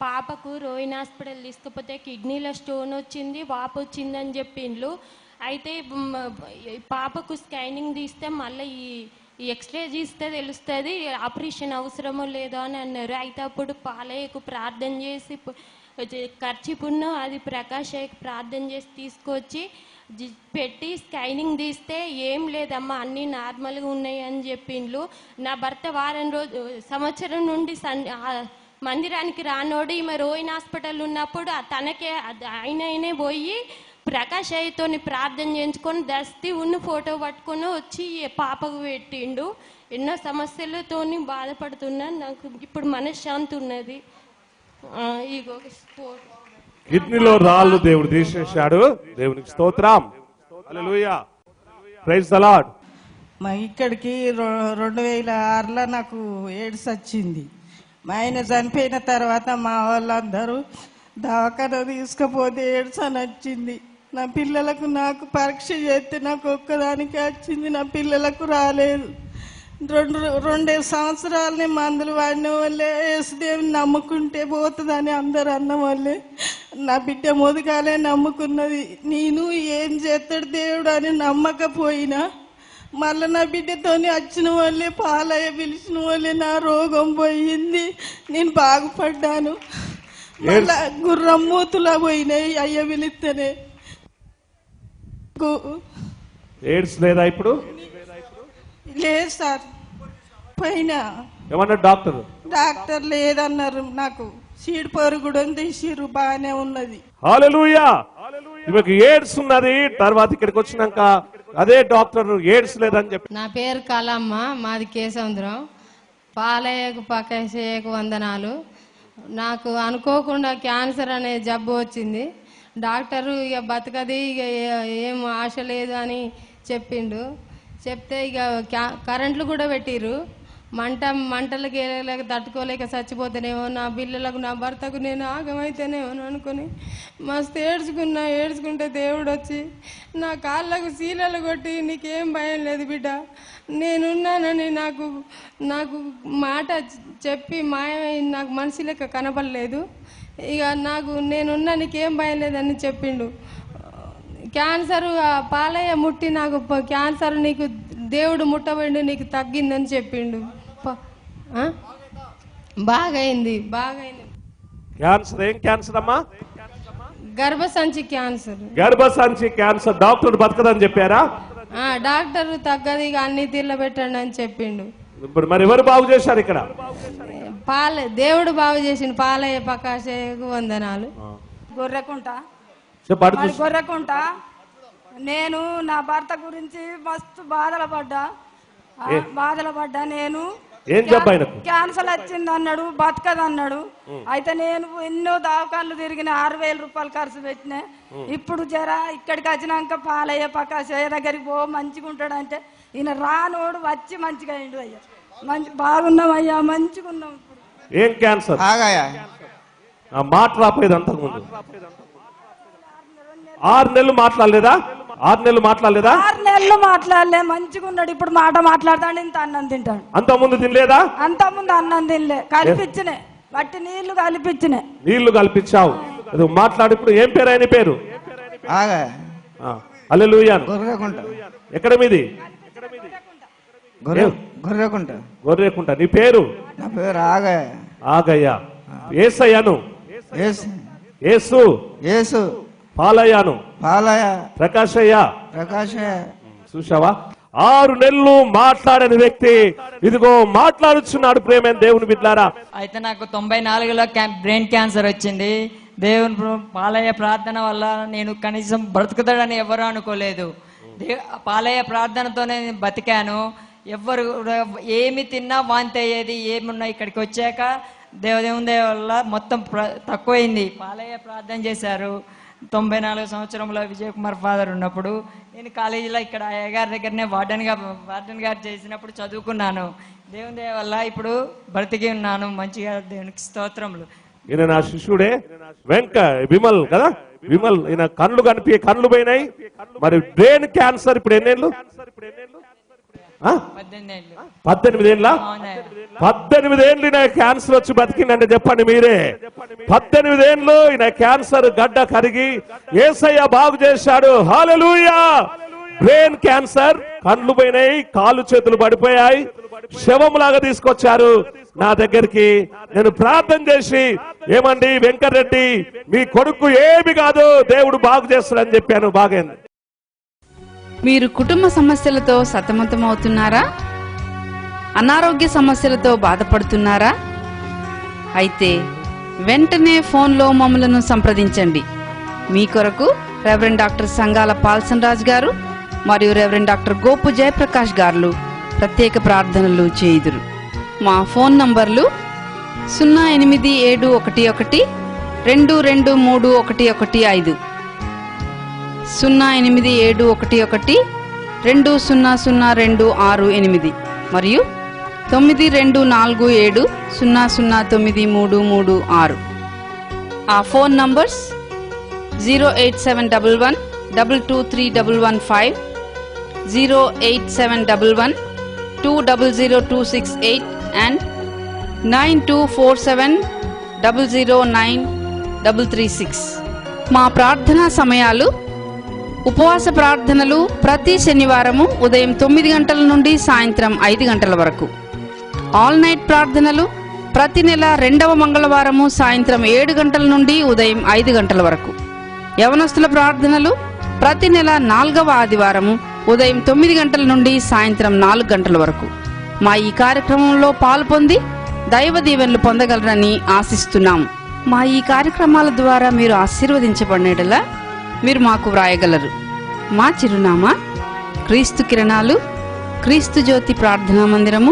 పాపకు రోహిణి హాస్పిటల్ తీసుకుపోతే కిడ్నీలో స్టోన్ వచ్చింది, వాపు వచ్చిందని చెప్పిండ్రు. అయితే పాపకు స్కానింగ్ తీస్తే మళ్ళీ ఈ ఎక్స్రే తీస్తే తెలుస్తుంది ఆపరేషన్ అవసరమో లేదో అని అన్నారు. అయితే అప్పుడు పాలయ్యకు ప్రార్థన చేసి ఖర్చుపున్న అది ప్రకాష్ అయ్యకు ప్రార్థన చేసి తీసుకొచ్చి పెట్టి స్కానింగ్ తీస్తే ఏం లేదమ్మా అన్నీ నార్మల్గా ఉన్నాయి అని చెప్పిండ్రు. నా భర్త సంవత్సరం నుండి మందిరానికి రానోడు ఈమె రోహిణి హాస్పిటల్ ఉన్నప్పుడు తనకే ఆయననే పోయి ప్రకాష్ అయ్యతోని ప్రార్థన చేయించుకొని దస్తి ఉన్న ఫోటో పట్టుకొని వచ్చి పాపకు పెట్టిండు. ఎన్నో సమస్యలతోని బాధపడుతున్నాను. నాకు ఇప్పుడు మనశ్శాంతి ఉన్నది. కిడ్నీలో రాళ్ళు దేవుడు తీసేశాడు. దేవునికి స్తోత్రం. హల్లెలూయా. Praise the Lord. ఇక్కడికి 2006లో నాకు ఎయిడ్స్ వచ్చింది. మా ఆయన చనిపోయిన తర్వాత మా వాళ్ళందరూ దవాఖాన తీసుకుపోతే ఎయిడ్స్ అని వచ్చింది. నా పిల్లలకు నాకు పరీక్ష చేస్తే నాకు ఒక్కదానికి వచ్చింది, నా పిల్లలకు రాలేదు. 2 సంవత్సరాలని మందులు వాడిన వాళ్ళే యేసుదేవుని నమ్ముకుంటే పోతుందని అందరు అన్న వాళ్ళే నా బిడ్డ మొదగాలే నమ్ముకున్నది. నేను ఏం చేస్తాడు దేవుడు అని నమ్మకపోయినా మళ్ళీ నా బిడ్డతోని వచ్చిన వాళ్ళే పాలయ్య పిలిచిన వాళ్ళే నా రోగం పోయింది, నేను బాగుపడ్డాను. మళ్ళా గుర్రం మూతులా పోయినాయి అయ్య పిలిస్తేనే. ఎయిడ్స్ లేదా ఇప్పుడు? లేదు సార్. పైన ఏమన్నారు డాక్టర్ లేదన్నారు. నాకు సీడ్ పొరుగుడు తీసిరు, బాగానే ఉన్నది. హల్లెలూయా. ఈమెకు ఎయిడ్స్ ఉన్నది. తర్వాత ఇక్కడికి వచ్చినాక అదే డాక్టర్ ఎయిడ్స్ లేదని చెప్పి. నా పేరు కలమ్మ, మాది కేసముద్రం. పాలయ్యకు పక్కకు వందనాలు. నాకు అనుకోకుండా క్యాన్సర్ అనే జబ్బు వచ్చింది. డాక్టరు ఇక బతకది, ఇక ఏం ఆశ లేదు అని చెప్పిండు. చెప్తే ఇక కరెంట్లు కూడా పెట్టిర్రు. మంటలకు వెళ్ళలేక తట్టుకోలేక చచ్చిపోతేనేమో, నా పిల్లలకు నా భర్తకు నేను ఆగమైతేనేమో అనుకుని మస్తు ఏడ్చుకుంటే దేవుడు వచ్చి నా కాళ్ళకు శీలలు కొట్టి నీకేం భయం లేదు బిడ్డ, నేనున్నానని నాకు మాట చెప్పి మాయమై నాకు మనిషి లెక్క కనపడలేదు. ఇక నేనున్నా నీకేం భయం లేదని చెప్పిండు. క్యాన్సర్ పాలయ్య ముట్టి నాకు క్యాన్సర్ నీకు దేవుడు ముట్టబడి నీకు తగ్గిందని చెప్పిండు. బాగైంది. క్యాన్సర్ ఏం క్యాన్సర్ అమ్మా? గర్భసంచి క్యాన్సర్. గర్భసంచి క్యాన్సర్. డాక్టర్ బతకదని చెప్పారా? డాక్టర్ తగ్గది, ఇక అన్ని తీర్ల పెట్టండి అని చెప్పిండు. ఇప్పుడు మరి ఎవరు బాగు చేశారు ఇక్కడ? దేవుడు బాగు చేసిండు. పాలయ్య ప్రకాశకు వందనాలు. గొర్రెకుంట నేను నా భర్త గురించి మస్తు బాధలు పడ్డా. నేను క్యాన్సర్ వచ్చింది అన్నాడు, బతకదన్నాడు. అయితే నేను ఎన్నో దవాఖాన్లు తిరిగిన, 6,000 రూపాయలు ఖర్చు పెట్టినా. ఇప్పుడు ఇక్కడికి వచ్చినాక పాలయ్య ప్రకాశయ్య దగ్గరికి మంచిగా ఉంటాడు అంటే ఈయన రానోడు వచ్చి మంచిగా అయిండు. అయ్యా బాగున్నాం అయ్యా, మంచిగా ఉన్నాం. ఏం క్యాన్సర్? మాట రాపోయేది అంతకుముందు. 6 నెలలు మాట్లాడలేదా? 6 నెలలు మాట్లాడలేదా? 6 నెలలు మాట్లాడలే, మంచిగా ఉన్నాడు. ఇప్పుడు మాట మాట్లాడతాడు, ఇంత అన్నం తింటాడు. అంత ముందు తినలేదా? అంత ముందు అన్నం తినలే, కలిపించినే బట్టి నీళ్లు కల్పించావు. మాట్లాడు. ఇప్పుడు ఏం పేరు? ఆయన పేరు హల్లెలూయా. ఎక్కడ మీది? గొర్రెకుంట. నీ పేరు? నా పేరు ఆగయ్య. ఏసయ్యను? యేసు. పాలయ్యను? ప్రకాశయ్య. చూసావా? 6 నెలలు మాట్లాడని వ్యక్తి ఇదిగో మాట్లాడుచున్నాడు. ప్రేమైన దేవుని బిడ్డలారా. అయితే నాకు 94లో బ్రెయిన్ క్యాన్సర్ వచ్చింది. దేవుని పాలయ్య ప్రార్థన వల్ల నేను కనీసం బ్రతుకుతాడని ఎవరు అనుకోలేదు. పాలయ్య ప్రార్థనతోనే బతికాను. ఎవరు ఏమి తిన్నా వాంతి అయ్యేది, ఏమున్నా ఇక్కడికి వచ్చాక దేవుని వల్ల మొత్తం తక్కువైంది. పాలయ్య ప్రార్థన చేశారు. 94 సంవత్సరంలో విజయ్ కుమార్ ఫాదర్ ఉన్నప్పుడు నేను కాలేజీలో ఇక్కడ అయ్యగారి దగ్గరనే వార్డెన్ గారు చేసినప్పుడు చదువుకున్నాను. దేవుని దయ వల్ల ఇప్పుడు బ్రతికి ఉన్నాను మంచిగా. దేవునికి స్తోత్రములు. ఈయన నా శిష్యుడే విమల్ కదా. విమల్ ఈయన కళ్ళు పోయినాయి. మరి బ్రెయిన్ క్యాన్సర్ ఇప్పుడు ఎన్నేళ్ళు? 18 ఏళ్ళు. 18 ఏళ్ళ అవునయ్యా. 18 ఏళ్ళు ఈయన క్యాన్సర్ వచ్చి బతికిందంటే చెప్పండి మీరే. 18 ఏళ్ళు ఈయన క్యాన్సర్ గడ్డ కరిగి యేసయ్య బాగు చేశాడు. హల్లెలూయా. బ్రెయిన్ క్యాన్సర్, కళ్ళు పోయినాయి, కాళ్ళు చేతులు పడిపోయాయి, శవంలాగా తీసుకొచ్చారు నా దగ్గరికి. నేను ప్రార్థన చేసి, ఏమండి వెంకటరెడ్డి మీ కొడుకు ఏమి కాదు, దేవుడు బాగు చేస్తాడని చెప్పాను. బాగైంది. మీరు కుటుంబ సమస్యలతో సతమతమవుతున్నారా? అనారోగ్య సమస్యలతో బాధపడుతున్నారా? అయితే వెంటనే ఫోన్లో మమ్మలను సంప్రదించండి. మీ కొరకు రెవరెండ్ డాక్టర్ సంగాల పాల్సన్ రాజ్ గారు మరియు రెవరెండ్ డాక్టర్ గోపు జయప్రకాష్ గారు ప్రత్యేక ప్రార్థనలు చేయుదురు. మా ఫోన్ నంబర్లు 0871 223115, 0871 200268 మరియు 9247009336. ఆ ఫోన్ నంబర్స్ 08711 2231115, 08711 200268 and 9247009336. మా ప్రార్థనా సమయాలు: ఉపవాస ప్రార్థనలు ప్రతి శనివారము ఉదయం 9 గంటల నుండి సాయంత్రం 5 గంటల వరకు. ఆల్ నైట్ ప్రార్థనలు ప్రతి నెల 2వ మంగళవారము సాయంత్రం 7 గంటల నుండి ఉదయం 5 గంటల వరకు. యవనస్తుల ప్రార్థనలు ప్రతి నెల 4వ ఆదివారము ఉదయం 9 గంటల నుండి సాయంత్రం 4 గంటల వరకు. మా ఈ కార్యక్రమంలో పాల్పొంది దైవ దీవెనలు పొందగలరని ఆశిస్తున్నాము. మా ఈ కార్యక్రమాల ద్వారా మీరు ఆశీర్వదించబడినట్లా మీరు మాకు వ్రాయగలరు. మా చిరునామా: క్రీస్తు కిరణాలు, క్రీస్తు జ్యోతి ప్రార్థనా మందిరము,